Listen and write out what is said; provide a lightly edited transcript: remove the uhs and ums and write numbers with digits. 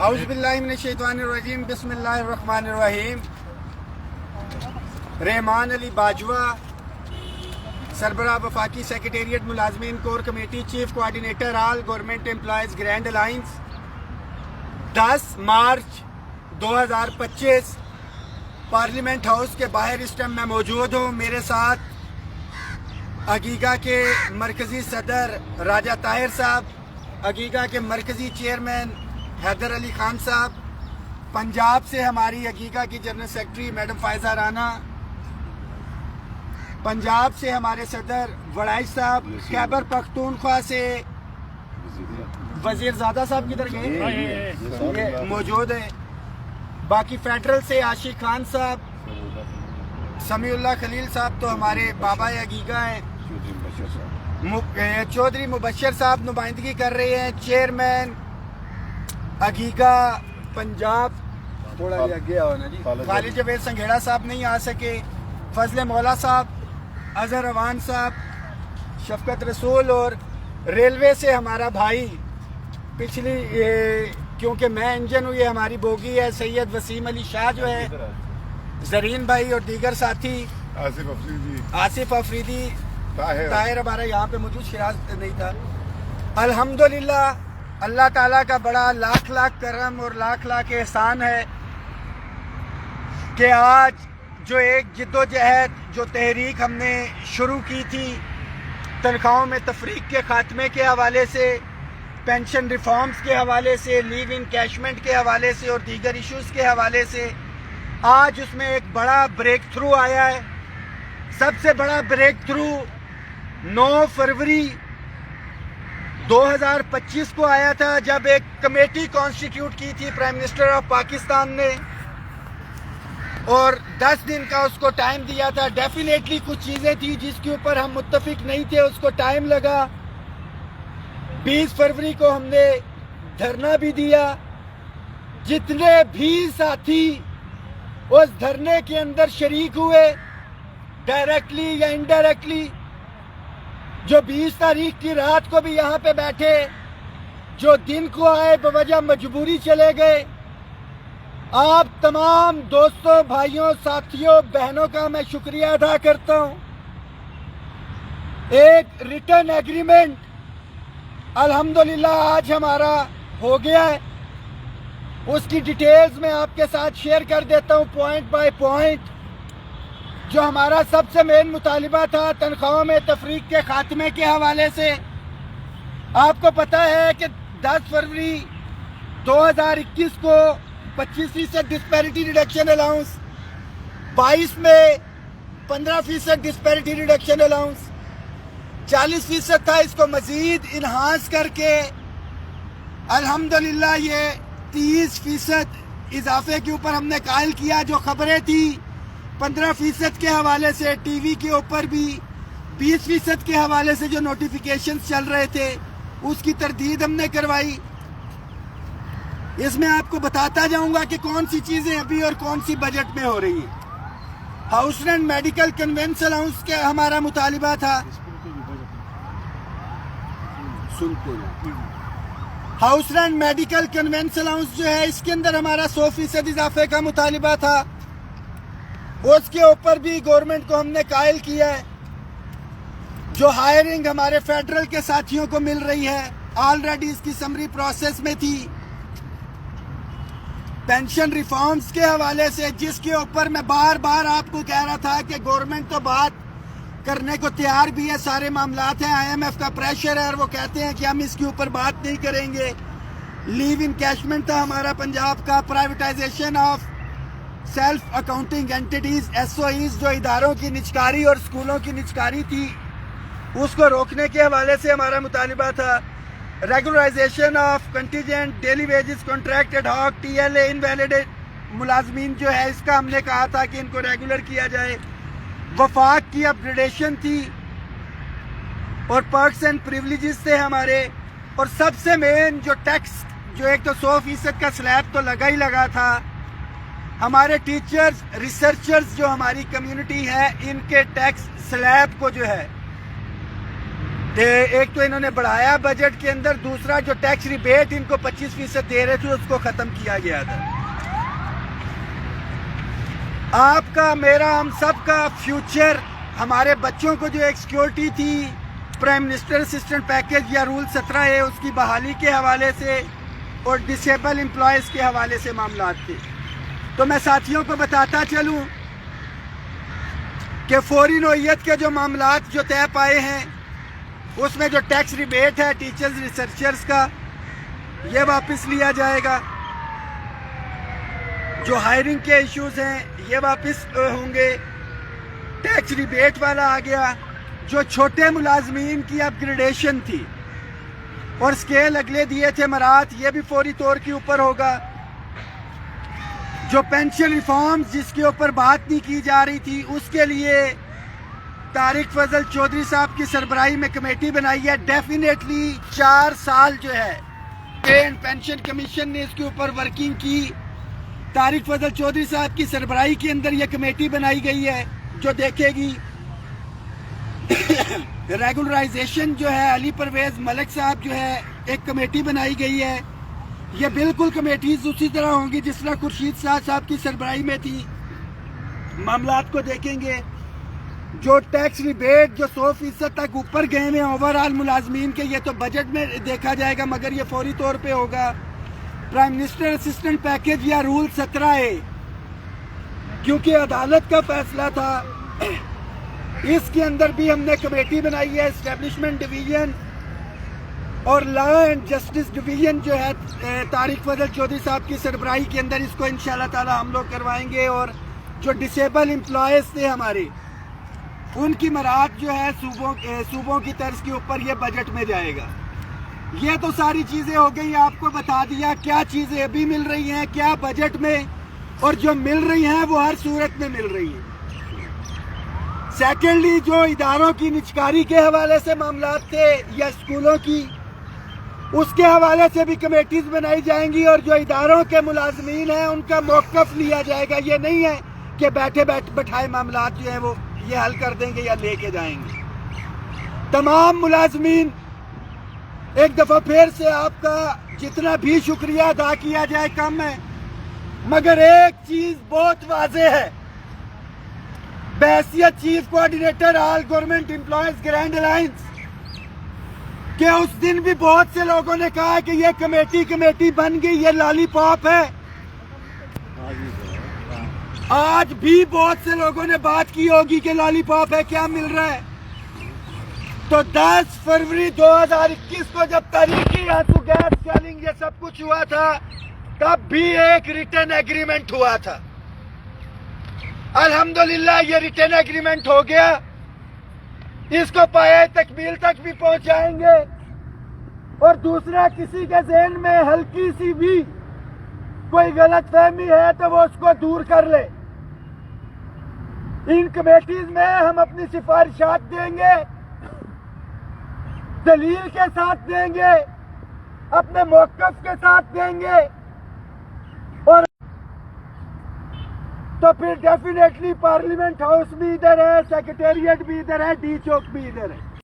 اعوذ باللہ من الشیطان الرجیم بسم اللہ الرحمن الرحیم۔ رحمان علی باجوہ، سربراہ وفاقی سیکریٹریٹ ملازمین کور کمیٹی، چیف کوآرڈینیٹر آل government employees grand alliance, 10 March 2025 parliament house کے باہر اس ٹائم میں موجود ہوں۔ میرے ساتھ عقیقہ کے مرکزی صدر راجہ طاہر صاحب، عقیقہ کے مرکزی چیئرمین حیدر علی خان صاحب، پنجاب سے ہماری عقیقہ کی general secretary madam Faiza Rana, Punjab سے ہمارے صدر وڑائچ صاحب، خیبر پختونخوا سے وزیر زادہ صاحب کدھر گئے؟ یہ موجود ہے۔ باقی فیڈرل سے عاشق خان صاحب، سمیع اللہ خلیل صاحب تو ہمارے بابا عقیقہ ہیں، چودھری مبشر صاحب نمائندگی کر رہے ہیں، چیئرمین عقیقہ پنجاب، تھوڑا آگے آؤ نا جی، خالد جاوید سنگھیڑا صاحب نہیں آ سکے، فضل مولا صاحب، اظہر روان صاحب، شفقت رسول، اور ریلوے سے ہمارا بھائی پچھلی کیونکہ میں انجن ہوں، یہ ہماری بوگی ہے، سید وسیم علی شاہ جو ہے، زرین بھائی اور دیگر ساتھی، آصف افریدی، طاہر ہمارا یہاں پہ موجود، شیراز نہیں تھا۔ الحمدللہ اللہ تعالیٰ کا بڑا لاکھ لاکھ کرم اور لاکھ لاکھ احسان ہے کہ آج جو ایک جد و جہد، جو تحریک ہم نے شروع کی تھی تنخواہوں میں تفریق کے خاتمے کے حوالے سے، پینشن ریفارمز کے حوالے سے، لیو انکیشمنٹ کے حوالے سے اور دیگر ایشوز کے حوالے سے، آج اس میں ایک بڑا بریک تھرو آیا ہے۔ سب سے بڑا بریک تھرو 9 فروری 2025 کو آیا تھا، جب ایک کمیٹی کانسٹیٹیوٹ کی تھی پرائم منسٹر آف پاکستان نے، اور 10 دن کا اس کو ٹائم دیا تھا۔ ڈیفینیٹلی کچھ چیزیں تھی جس کے اوپر ہم متفق نہیں تھے، اس کو ٹائم لگا۔ 20 فروری کو ہم نے دھرنا بھی دیا۔ جتنے بھی ساتھی اس دھرنے کے اندر شریک ہوئے، ڈائریکٹلی یا انڈائریکٹلی، جو 20 تاریخ کی رات کو بھی یہاں پہ بیٹھے، جو دن کو آئے بوجہ مجبوری چلے گئے، آپ تمام دوستوں، بھائیوں، ساتھیوں، بہنوں کا میں شکریہ ادا کرتا ہوں۔ ایک ریٹن ایگریمنٹ الحمدللہ آج ہمارا ہو گیا ہے، اس کی ڈیٹیلز میں آپ کے ساتھ شیئر کر دیتا ہوں پوائنٹ بائی پوائنٹ۔ جو ہمارا سب سے مین مطالبہ تھا تنخواہوں میں تفریق کے خاتمے کے حوالے سے، آپ کو پتہ ہے کہ 10 فروری 2021 کو 25% ڈسپیرٹی ریڈکشن الاؤنس، 22 میں 15% ڈسپیرٹی ریڈکشن الاؤنس، 40% تھا، اس کو مزید انہانس کر کے الحمدللہ یہ 30% اضافے کے اوپر ہم نے قائل کیا۔ جو خبریں تھی 15% کے حوالے سے، ٹی وی کے اوپر بھی 20% کے حوالے سے جو نوٹیفیکیشنز چل رہے تھے، اس کی تردید ہم نے کروائی۔ اس میں آپ کو بتاتا جاؤں گا کہ کون سی چیزیں ابھی اور کون سی بجٹ میں ہو رہی ہیں۔ House rent medical conveyance allowance کا ہمارا مطالبہ تھا، house rent medical conveyance allowance جو ہے، اس کے اندر ہمارا 100% اضافے کا مطالبہ تھا، اس کے اوپر بھی گورنمنٹ کو ہم نے قائل کیا ہے۔ جو ہائرنگ ہمارے فیڈرل کے ساتھیوں کو مل رہی ہے، آلریڈی اس کی سمری پروسیس میں تھی۔ پینشن ریفارمز کے حوالے سے، جس کے اوپر میں بار بار آپ کو کہہ رہا تھا کہ گورنمنٹ تو بات کرنے کو تیار بھی ہے، سارے معاملات ہیں، IMF کا پریشر ہے اور وہ کہتے ہیں کہ ہم اس کے اوپر بات نہیں کریں گے۔ لیو انکیشمنٹ تھا ہمارا پنجاب کا، privatization of self accounting entities, SOEs، جو اداروں کی نجکاری اور اسکولوں کی نجکاری تھی، اس کو روکنے کے حوالے سے ہمارا مطالبہ تھا۔ Regularisation of contingent daily wages contract ad hoc TLA invalid ملازمین جو ہے، اس کا ہم نے کہا تھا کہ ان کو ریگولر کیا جائے۔ وفاق کی اپ گریڈیشن تھی اور پرکس اینڈ پریولیجز تھے ہمارے، اور سب سے مین جو ٹیکس، جو ایک تو 100% کا سلیب تو لگا ہی لگا تھا، ہمارے ٹیچرز، ریسرچرز جو ہماری کمیونٹی ہے، ان کے ٹیکس سلیب کو جو ہے ایک تو انہوں نے بڑھایا بجٹ کے اندر، دوسرا جو ٹیکس ریبیٹ ان کو 25% دے رہے تھے اس کو ختم کیا گیا تھا۔ آپ کا، میرا، ہم سب کا فیوچر، ہمارے بچوں کو جو ایک سیکیورٹی تھی پرائم منسٹر اسسٹنٹ پیکیج یا رول 17A اس کی بحالی کے حوالے سے اور ڈسیبل امپلائیز کے حوالے سے معاملات تھے۔ تو میں ساتھیوں کو بتاتا چلوں کہ فوری نوعیت کے جو معاملات جو طے پائے ہیں اس میں جو ٹیکس ریبیٹ ہے ٹیچرز ریسرچرز کا یہ واپس لیا جائے گا، جو ہائرنگ کے ایشوز ہیں یہ واپس ہوں گے، ٹیکس ریبیٹ والا آ گیا، جو چھوٹے ملازمین کی اپ گریڈیشن تھی اور سکیل اگلے دیے تھے مرات یہ بھی فوری طور کے اوپر ہوگا، جو پینشن ریفارمز جس کے اوپر بات نہیں کی جا رہی تھی اس کے لیے طارق فضل چودھری صاحب کی سربراہی میں کمیٹی بنائی ہے۔ ڈیفینیٹلی 4 سال جو ہے پے اینڈ پینشن کمیشن نے اس کے اوپر ورکنگ کی، طارق فضل چودھری صاحب کی سربراہی کے اندر یہ کمیٹی بنائی گئی ہے جو دیکھے گی ریگولرائزیشن جو ہے علی پرویز ملک صاحب جو ہے ایک کمیٹی بنائی گئی ہے، یہ بالکل کمیٹیز اسی طرح ہوں گی جس طرح خورشید صاحب کی سربراہی میں تھی، معاملات کو دیکھیں گے۔ جو ٹیکس ریبیٹ جو 100% تک اوپر گئے ہیں اوورآل ملازمین کے، یہ تو بجٹ میں دیکھا جائے گا مگر یہ فوری طور پہ ہوگا۔ پرائم منسٹر اسسٹنٹ پیکیج یا رول 17A کیونکہ عدالت کا فیصلہ تھا، اس کے اندر بھی ہم نے کمیٹی بنائی ہے، اسٹیبلشمنٹ ڈویژن اور لا اینڈ جسٹس ڈویژن جو ہے طارق فضل چودھری صاحب کی سربراہی کے اندر، اس کو انشاءاللہ تعالی ہم لوگ کروائیں گے، اور جو ڈسیبل امپلائیز تھے ہمارے ان کی مراعات جو ہے صوبوں کی طرز کے اوپر یہ بجٹ میں جائے گا۔ یہ تو ساری چیزیں ہو گئی، آپ کو بتا دیا کیا چیزیں ابھی مل رہی ہیں کیا بجٹ میں، اور جو مل رہی ہیں وہ ہر صورت میں مل رہی ہیں۔ سیکنڈلی جو اداروں کی نجکاری کے حوالے سے معاملات تھے یا اسکولوں کی، اس کے حوالے سے بھی کمیٹیز بنائی جائیں گی، اور جو اداروں کے ملازمین ہیں ان کا موقف لیا جائے گا۔ یہ نہیں ہے کہ بٹھائے معاملات جو ہیں وہ یہ حل کر دیں گے یا لے کے جائیں گے۔ تمام ملازمین ایک دفعہ پھر سے آپ کا جتنا بھی شکریہ ادا کیا جائے کم ہے، مگر ایک چیز بہت واضح ہے، بحیثیت چیف کوآرڈینیٹر آل گورنمنٹ امپلائیز گرینڈ الائنس، کہ اس دن بھی بہت سے لوگوں نے کہا کہ یہ کمیٹی بن گئی، یہ لالی پاپ ہے۔ آج بھی بہت سے لوگوں نے بات کی ہوگی کہ لالی پاپ ہے، کیا مل رہا ہے؟ تو 10 فروری 2021 کو جب تاریخی آنسو گیس سیلنگ یہ سب کچھ ہوا تھا تب بھی ایک ریٹن ایگریمنٹ ہوا تھا۔ الحمدللہ یہ ریٹن ایگریمنٹ ہو گیا، اس کو پائے تکمیل تک بھی پہنچائیں گے، اور دوسرا کسی کے ذہن میں ہلکی سی بھی کوئی غلط فہمی ہے تو وہ اس کو دور کر لے۔ ان کمیٹیز میں ہم اپنی سفارشات دیں گے، دلیل کے ساتھ دیں گے، اپنے موقف کے ساتھ دیں گے، اور تو پھر ڈیفینیٹلی پارلیمنٹ ہاؤس بھی ادھر ہے، سیکریٹریٹ بھی ادھر ہے، ڈی چوک بھی ادھر ہے۔